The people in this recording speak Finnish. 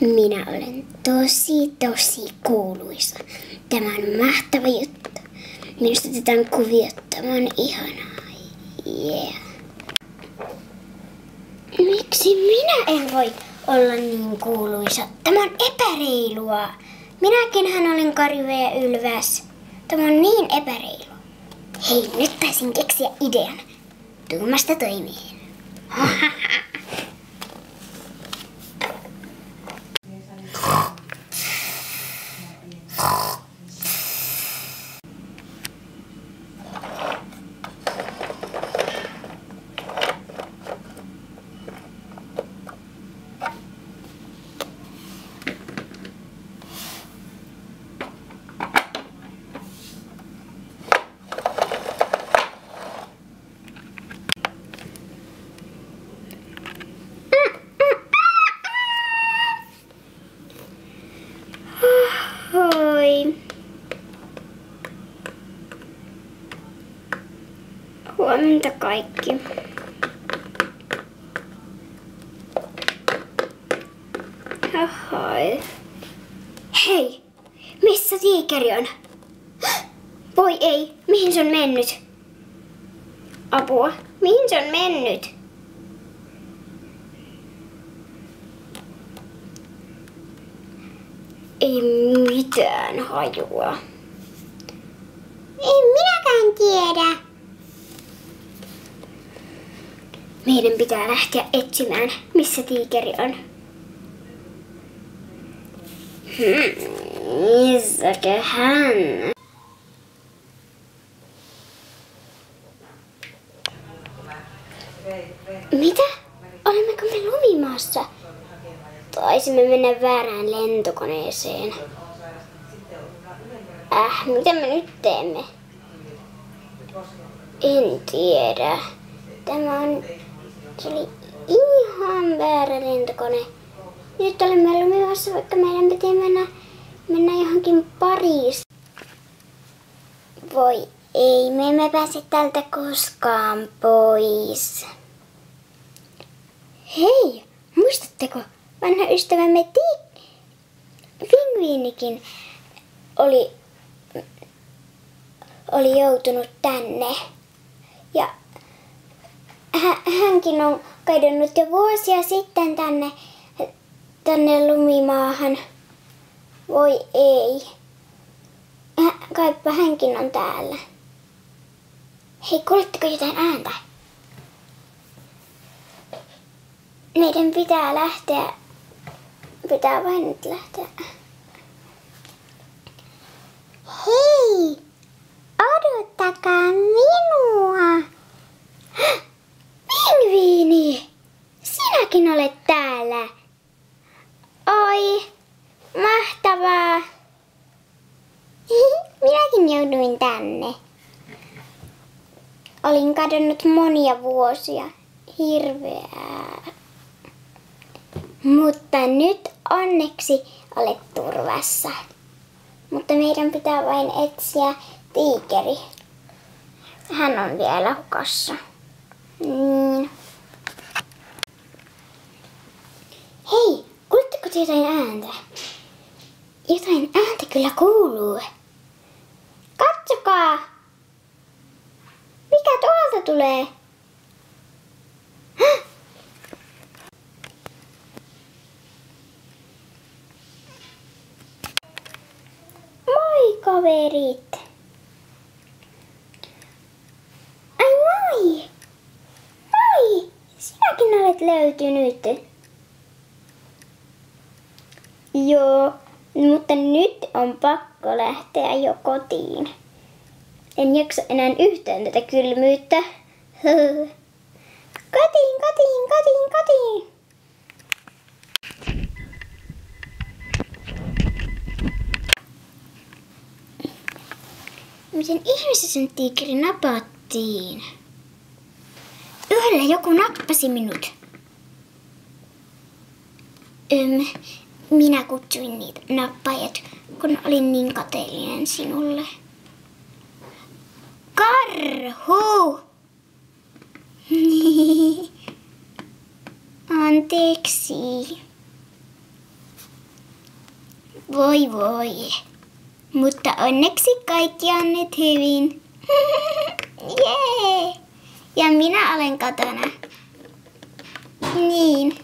Minä olen tosi kuuluisa. Tämä on mahtava juttu. Minusta otetaan kuviot. Tämä on ihanaa. Yeah. Miksi minä en voi olla niin kuuluisa? Tämä on epäreilua. Minäkinhän olen Karive ja Ylväs. Tämä on niin epäreilua. Hei, nyt taisin keksiä idean. Tuumasta toimeen. Hoi. Huomenta kaikki. Ahoi. Hei, missä tiikeri on? Voi ei, mihin se on mennyt? Apua, mihin se on mennyt? Ei mitään hajua. En minäkään tiedä. Meidän pitää lähteä etsimään, missä tiikeri on. Missäköhän? Mitä? Olemmeko me lumimaassa? Taisimme mennä väärään lentokoneeseen. Mitä me nyt teemme? En tiedä. Se oli ihan väärä lentokone. Nyt olemme lumimaassa, vaikka meidän pitää mennä johonkin Pariisiin. Voi ei, me emme pääse tältä koskaan pois. Hei, muistatteko? Vanha ystävämme Pingviinikin oli joutunut tänne. Ja hänkin on kadonnut jo vuosia sitten tänne lumimaahan. Voi ei. Kaipa hänkin on täällä. Hei, kuuletteko jotain ääntä? Meidän pitää lähteä. Pitää vain nyt lähteä. Hei! Odottakaa minua! Pingviini! Sinäkin olet täällä! Oi! Mahtavaa! Minäkin jouduin tänne. Olin kadonnut monia vuosia. Hirveää. Mutta nyt onneksi olet turvassa. Mutta meidän pitää vain etsiä tiikeri. Hän on vielä hukassa. Niin. Hei, kuuletteko te jotain ääntä? Jotain ääntä kyllä kuuluu. Katsokaa! Mikä tuolta tulee? Moi kaverit! Ai moi! Moi! Sinäkin olet löytynyt. Joo, mutta nyt on pakko lähteä jo kotiin. En jaksa enää yhtään tätä kylmyyttä. Kotiin! Miten ihmeessä sen tiikeri napattiin? Yhdellä joku nappasi minut. Minä kutsuin niitä nappajat, kun olin niin kateellinen sinulle. Karhu! Anteeksi. Voi voi. Mutta onneksi kaikki on nyt hyvin. Jee! Ja minä olen kotona. Niin.